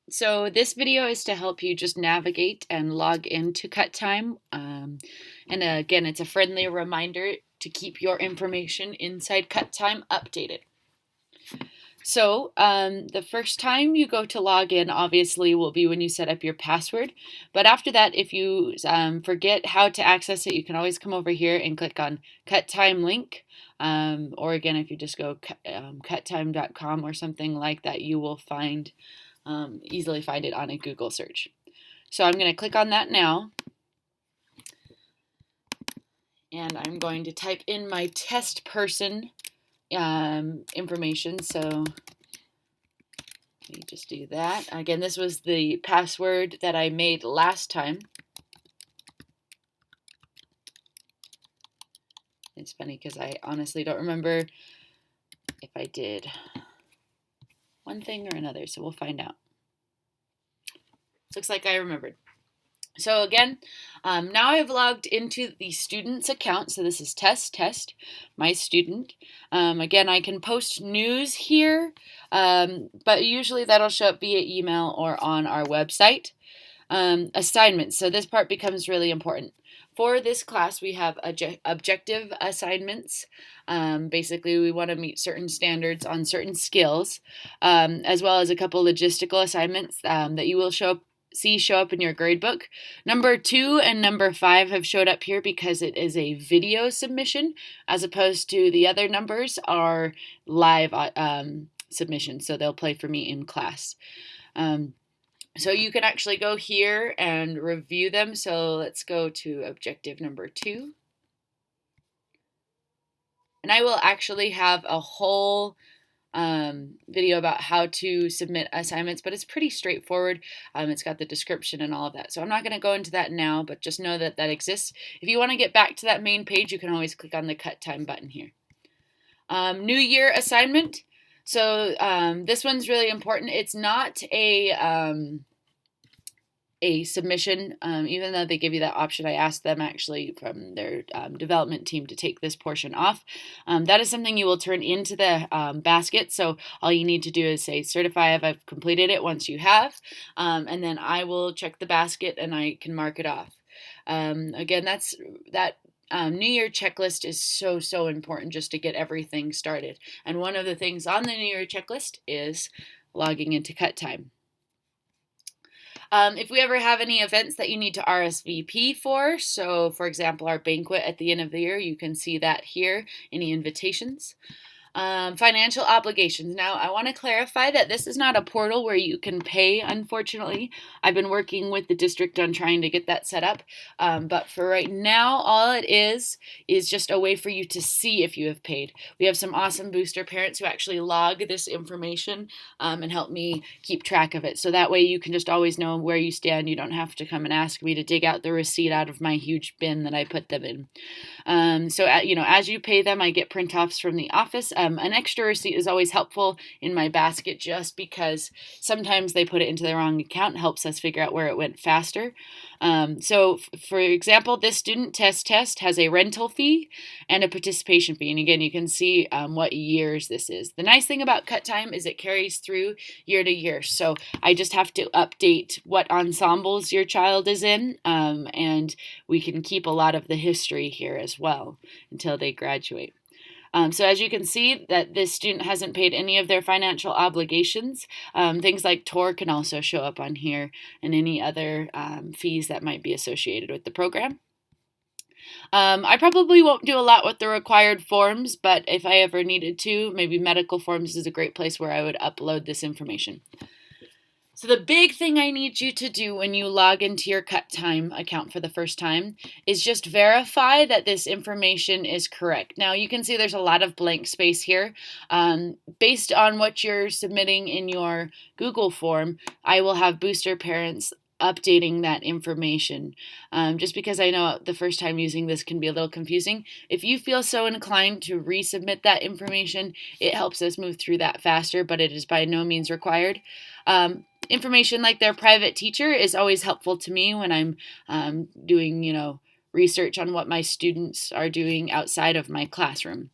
So this video is to help you just navigate and log into Cuttime. And again, it's a friendly reminder to keep your information inside Cuttime updated. So the first time you go to log in, obviously, will be when you set up your password. But after that, if you forget how to access it, you can always come over here and click on Cuttime link. Or again, if you just go cuttime.com or something like that, you will easily find it on a Google search. So I'm going to click on that now. And I'm going to type in my test person information. So let me just do that. Again, this was the password that I made last time. It's funny because I honestly don't remember if I did one thing or another, so we'll find out. Looks like I remembered. So again, now I've logged into the student's account. So this is test, my student. Again, I can post news here, but usually that'll show up via email or on our website. Assignments. So this part becomes really important. For this class, we have objective assignments. Basically, we want to meet certain standards on certain skills, as well as a couple logistical assignments that you will show up in your gradebook. Number 2 and number 5 have showed up here because it is a video submission, as opposed to the other numbers are live submissions, so they'll play for me in class. So you can actually go here and review them. So let's go to objective number 2. And I will actually have a whole video about how to submit assignments, but it's pretty straightforward. It's got the description and all of that. So I'm not going to go into that now, but just know that that exists. If you want to get back to that main page, you can always click on the Cuttime button here. New Year assignment. So this one's really important. It's not a submission, even though they give you that option. I asked them actually from their development team to take this portion off. That is something you will turn into the basket. So all you need to do is say certify if I've completed it once you have, and then I will check the basket and I can mark it off. Again, that New Year checklist is so important just to get everything started. And one of the things on the New Year checklist is logging into Cuttime. If we ever have any events that you need to RSVP for, so for example, our banquet at the end of the year, you can see that here, any invitations. Financial obligations. Now, I want to clarify that this is not a portal where you can pay, unfortunately. I've been working with the district on trying to get that set up, but for right now, all it is just a way for you to see if you have paid. We have some awesome booster parents who actually log this information and help me keep track of it, so that way you can just always know where you stand. You don't have to come and ask me to dig out the receipt out of my huge bin that I put them in. So as you pay them, I get print-offs from the office. An extra receipt is always helpful in my basket just because sometimes they put it into the wrong account. It helps us figure out where it went faster. So for example, this student test has a rental fee and a participation fee. And again, you can see what years this is. The nice thing about Cuttime is it carries through year to year. So I just have to update what ensembles your child is in, and we can keep a lot of the history here as well until they graduate. So as you can see that this student hasn't paid any of their financial obligations. Things like TOR can also show up on here and any other fees that might be associated with the program. I probably won't do a lot with the required forms, but if I ever needed to, maybe medical forms is a great place where I would upload this information. So the big thing I need you to do when you log into your Cuttime account for the first time is just verify that this information is correct. Now you can see there's a lot of blank space here. Based on what you're submitting in your Google form, I will have booster parents updating that information, just because I know the first time using this can be a little confusing. If you feel so inclined to resubmit that information, it helps us move through that faster, but it is by no means required. Information like their private teacher is always helpful to me when I'm doing research on what my students are doing outside of my classroom.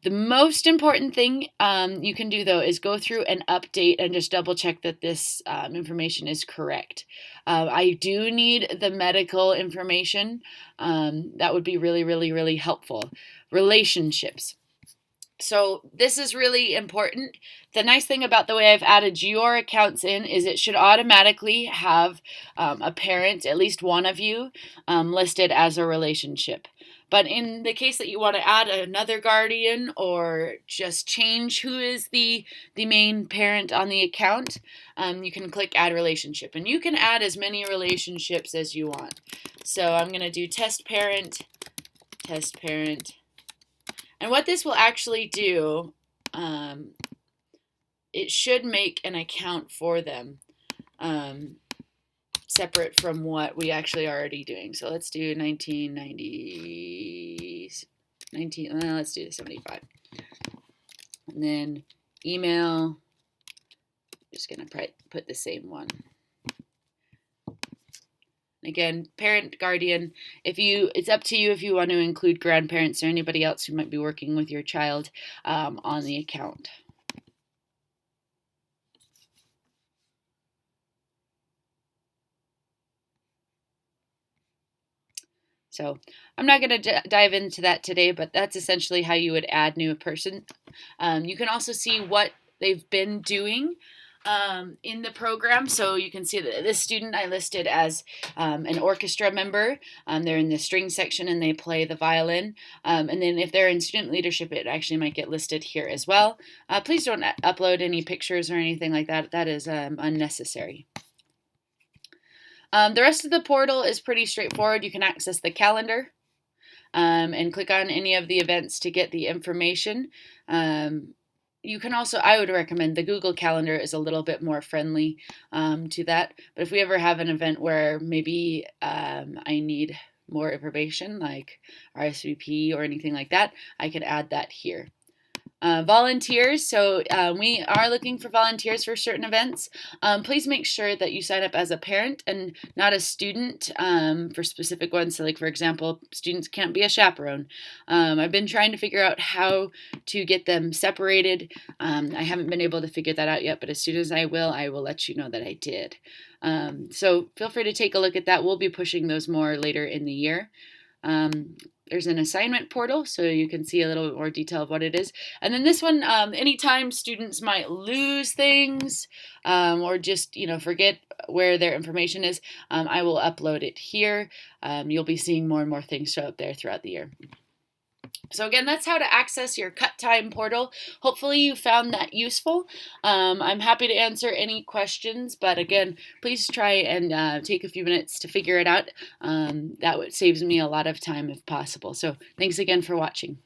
The most important thing you can do, though, is go through and update and just double check that this information is correct. I do need the medical information. That would be really, really, really helpful. Relationships. So this is really important. The nice thing about the way I've added your accounts in is it should automatically have a parent, at least one of you, listed as a relationship. But in the case that you want to add another guardian or just change who is the main parent on the account, you can click add relationship. And you can add as many relationships as you want. So I'm going to do test parent. And what this will actually do, it should make an account for them separate from what we actually are already doing. So let's do 1990s, let's do 75. And then email, just going to put the same one. Again, parent, guardian, it's up to you if you want to include grandparents or anybody else who might be working with your child on the account. So I'm not going to dive into that today, but that's essentially how you would add new person. You can also see what they've been doing in the program. So you can see that this student I listed as an orchestra member. They're in the string section and they play the violin. And then if they're in student leadership, it actually might get listed here as well. Please don't upload any pictures or anything like that. That is unnecessary. The rest of the portal is pretty straightforward. You can access the calendar and click on any of the events to get the information. You can also, I would recommend the Google Calendar is a little bit more friendly to that. But if we ever have an event where maybe I need more information like RSVP or anything like that, I can add that here. Volunteers, so we are looking for volunteers for certain events. Please make sure that you sign up as a parent and not a student for specific ones. So like, for example, students can't be a chaperone. I've been trying to figure out how to get them separated. I haven't been able to figure that out yet, but as soon as I will let you know that I did. So feel free to take a look at that. We'll be pushing those more later in the year. There's an assignment portal, so you can see a little bit more detail of what it is. And then this one, anytime students might lose things or just, forget where their information is, I will upload it here. You'll be seeing more and more things show up there throughout the year. So again, that's how to access your Cuttime portal. Hopefully you found that useful. I'm happy to answer any questions, but again, please try and take a few minutes to figure it out. That saves me a lot of time if possible. So thanks again for watching.